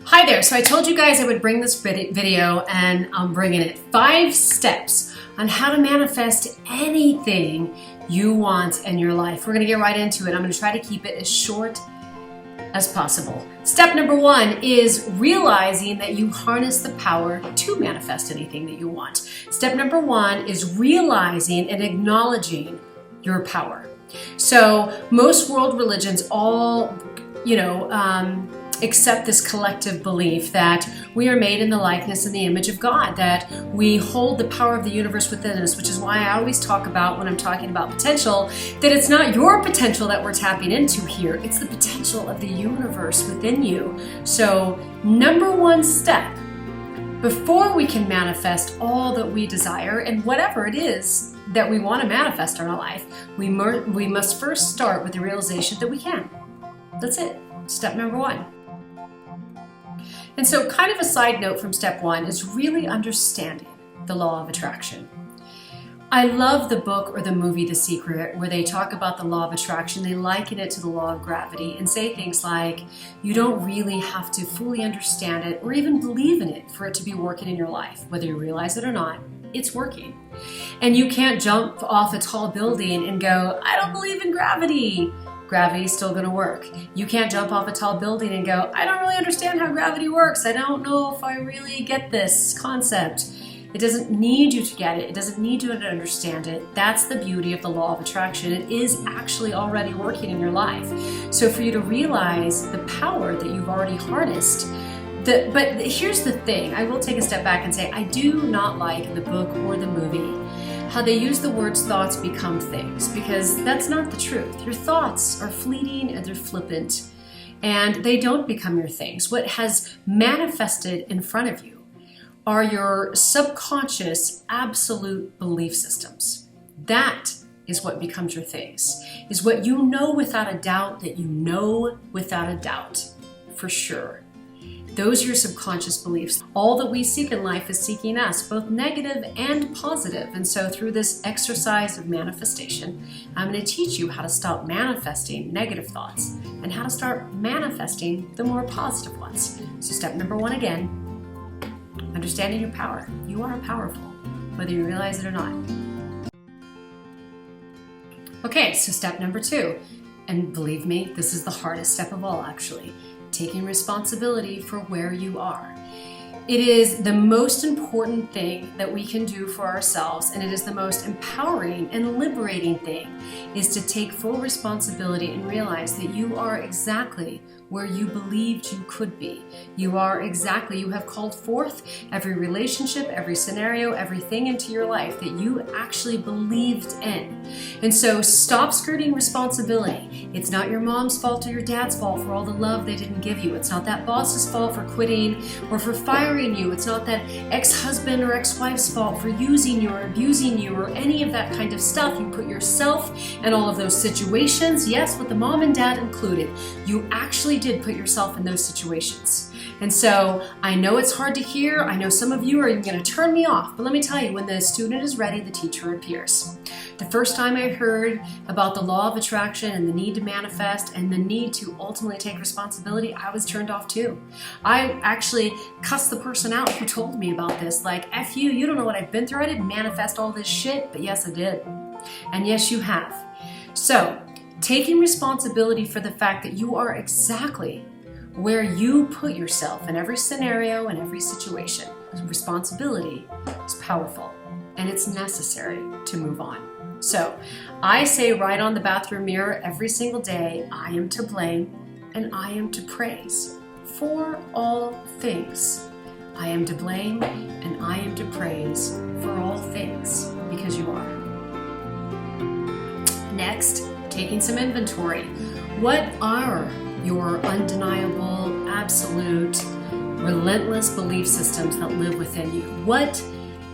Hi there. So I told you guys I would bring this video, and I'm bringing it. 5 steps on how to manifest anything you want in your life. We're going to get right into it. I'm going to try to keep it as short as possible. Step number 1 is realizing that you harness the power to manifest anything that you want. Step number 1 is realizing and acknowledging your power. So most world religions all, accept this collective belief that we are made in the likeness and the image of God, that we hold the power of the universe within us, which is why I always talk about, when I'm talking about potential, that it's not your potential that we're tapping into here, it's the potential of the universe within you. So number 1 step, before we can manifest all that we desire and whatever it is that we want to manifest in our life, we must first start with the realization that we can. That's it. Step number 1. And so kind of a side note from step 1 is really understanding the law of attraction. I love the book or the movie The Secret, where they talk about the law of attraction. They liken it to the law of gravity and say things like, you don't really have to fully understand it or even believe in it for it to be working in your life. Whether you realize it or not, it's working. And you can't jump off a tall building and go, I don't believe in gravity. Gravity is still going to work. You can't jump off a tall building and go, I don't really understand how gravity works. I don't know if I really get this concept. It doesn't need you to get it. It doesn't need you to understand it. That's the beauty of the law of attraction. It is actually already working in your life. So for you to realize the power that you've already harnessed, but here's the thing. I will take a step back and say, I do not like the book or the movie how they use the words thoughts become things, because that's not the truth. Your thoughts are fleeting and they're flippant, and they don't become your things. What has manifested in front of you are your subconscious absolute belief systems. That is what becomes your things, is what you know without a doubt that you know without a doubt for sure. Those are your subconscious beliefs. All that we seek in life is seeking us, both negative and positive. And so through this exercise of manifestation, I'm going to teach you how to stop manifesting negative thoughts and how to start manifesting the more positive ones. So step number 1 again, understanding your power. You are powerful, whether you realize it or not. Okay, so step number 2, and believe me, this is the hardest step of all actually. Taking responsibility for where you are. It is the most important thing that we can do for ourselves, and it is the most empowering and liberating thing, is to take full responsibility and realize that you are exactly where you believed you could be. You have called forth every relationship, every scenario, everything into your life that you actually believed in. And so stop skirting responsibility. It's not your mom's fault or your dad's fault for all the love they didn't give you. It's not that boss's fault for quitting or for firing you. It's not that ex-husband or ex-wife's fault for using you or abusing you or any of that kind of stuff. You put yourself in all of those situations, yes, with the mom and dad included. You actually did put yourself in those situations. And so I know it's hard to hear. I know some of you are going to turn me off, but let me tell you, when the student is ready, the teacher appears. The first time I heard about the law of attraction and the need to manifest and the need to ultimately take responsibility, I was turned off too. I actually cussed the person out who told me about this, like, F you, you don't know what I've been through. I didn't manifest all this shit, but yes, I did. And yes, you have. So taking responsibility for the fact that you are exactly where you put yourself in every scenario and every situation. Responsibility is powerful and it's necessary to move on. So I say right on the bathroom mirror every single day, I am to blame and I am to praise for all things. I am to blame and I am to praise for all things, because you are. Next, taking some inventory. What are your undeniable, absolute, relentless belief systems that live within you? What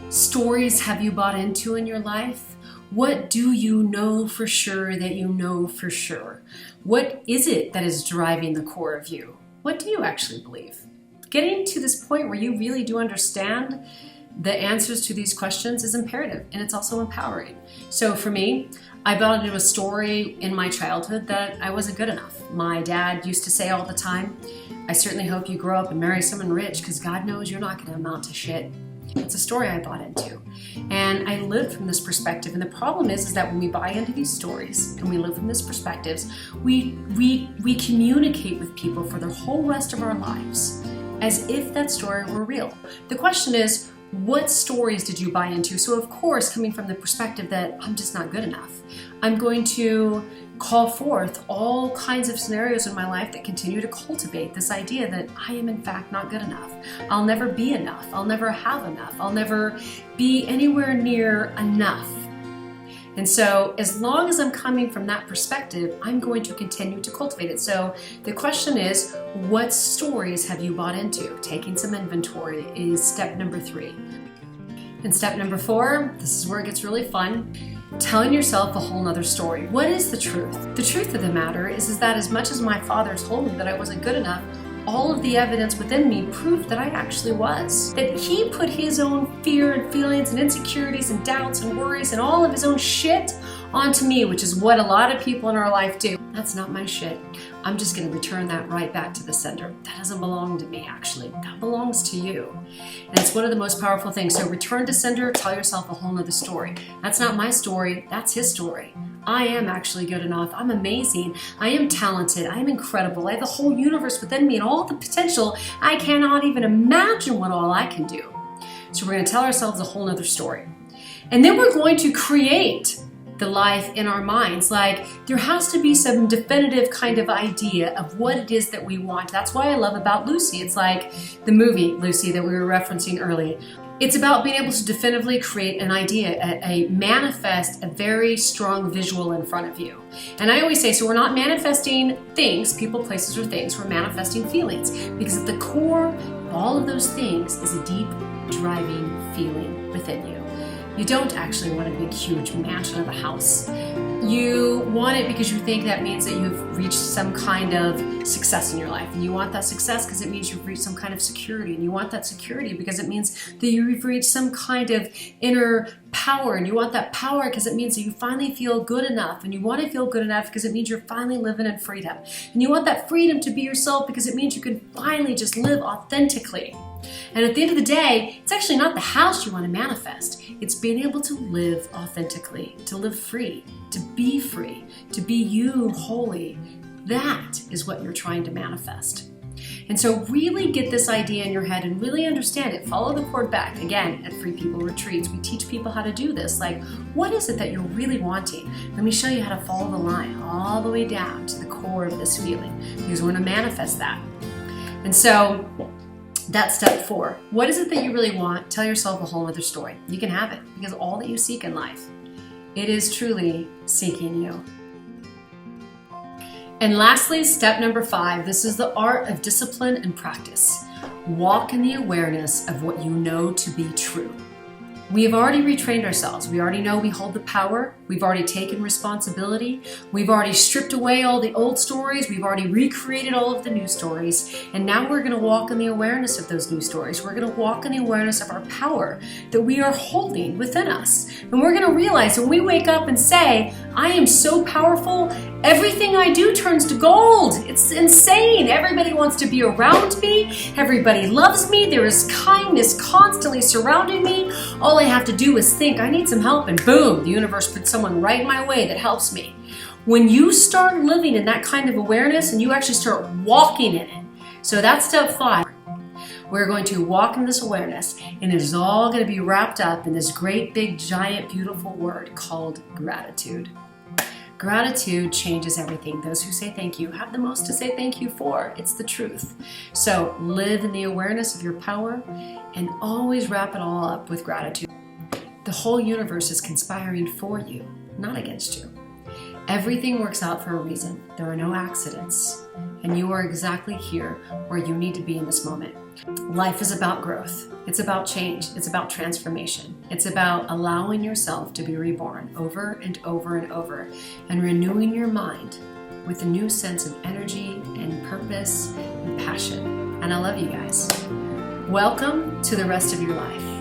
stories have you bought into in your life? What do you know for sure that you know for sure? What is it that is driving the core of you? What do you actually believe? Getting to this point where you really do understand the answers to these questions is imperative, and it's also empowering. So for me, I bought into a story in my childhood that I wasn't good enough. My dad used to say all the time, I certainly hope you grow up and marry someone rich, because God knows you're not going to amount to shit. It's a story I bought into. And I lived from this perspective. And the problem is that when we buy into these stories and we live from these perspectives, we communicate with people for the whole rest of our lives as if that story were real. The question is, what stories did you buy into? So of course, coming from the perspective that I'm just not good enough, I'm going to call forth all kinds of scenarios in my life that continue to cultivate this idea that I am in fact not good enough. I'll never be enough. I'll never have enough. I'll never be anywhere near enough. And so as long as I'm coming from that perspective, I'm going to continue to cultivate it. So the question is, what stories have you bought into? Taking some inventory is step number 3. And step number 4, this is where it gets really fun, telling yourself a whole nother story. What is the truth? The truth of the matter is that as much as my father told me that I wasn't good enough, all of the evidence within me proved that I actually was. That he put his own fear and feelings and insecurities and doubts and worries and all of his own shit onto me, which is what a lot of people in our life do. That's not my shit. I'm just going to return that right back to the sender. That doesn't belong to me, actually. That belongs to you. And it's one of the most powerful things. So return to sender, tell yourself a whole nother story. That's not my story, that's his story. I am actually good enough. I'm amazing. I am talented. I am incredible. I have the whole universe within me and all the potential. I cannot even imagine what all I can do. So we're going to tell ourselves a whole nother story. And then we're going to create the life in our minds. Like, there has to be some definitive kind of idea of what it is that we want. That's why I love about Lucy. It's like the movie Lucy that we were referencing earlier. It's about being able to definitively create an idea, a manifest, a very strong visual in front of you. And I always say, so we're not manifesting things, people, places, or things, we're manifesting feelings. Because at the core of all of those things is a deep, driving feeling within you. You don't actually want a big, huge mansion of a house. You want it because you think that means that you've reached some kind of success in your life. And you want that success because it means you've reached some kind of security. And you want that security because it means that you've reached some kind of inner power. And you want that power because it means that you finally feel good enough. And you want to feel good enough because it means you're finally living in freedom. And you want that freedom to be yourself because it means you can finally just live authentically. And at the end of the day, it's actually not the house you want to manifest. It's being able to live authentically, to live free, to be you wholly. That is what you're trying to manifest. And so really get this idea in your head and really understand it. Follow the cord back. Again, at Free People Retreats, we teach people how to do this. Like, what is it that you're really wanting? Let me show you how to follow the line all the way down to the core of this feeling, because we're going to manifest that. And so that's step 4. What is it that you really want? Tell yourself a whole other story. You can have it, because all that you seek in life, it is truly seeking you. And lastly, step number 5, this is the art of discipline and practice. Walk in the awareness of what you know to be true. We have already retrained ourselves. We already know we hold the power. We've already taken responsibility. We've already stripped away all the old stories. We've already recreated all of the new stories. And now we're going to walk in the awareness of those new stories. We're going to walk in the awareness of our power that we are holding within us. And we're going to realize when we wake up and say, I am so powerful, everything I do turns to gold. It's insane. Everybody wants to be around me. Everybody loves me. There is kindness constantly surrounding me. All I have to do is think, I need some help, and boom, the universe puts someone right my way that helps me. When you start living in that kind of awareness and you actually start walking in it, so that's step 5. We're going to walk in this awareness, and it is all going to be wrapped up in this great, big, giant, beautiful word called gratitude. Gratitude changes everything. Those who say thank you have the most to say thank you for. It's the truth. So live in the awareness of your power and always wrap it all up with gratitude. The whole universe is conspiring for you, not against you. Everything works out for a reason. There are no accidents, and you are exactly here where you need to be in this moment. Life is about growth. It's about change. It's about transformation. It's about allowing yourself to be reborn over and over and over, and renewing your mind with a new sense of energy and purpose and passion. And I love you guys. Welcome to the rest of your life.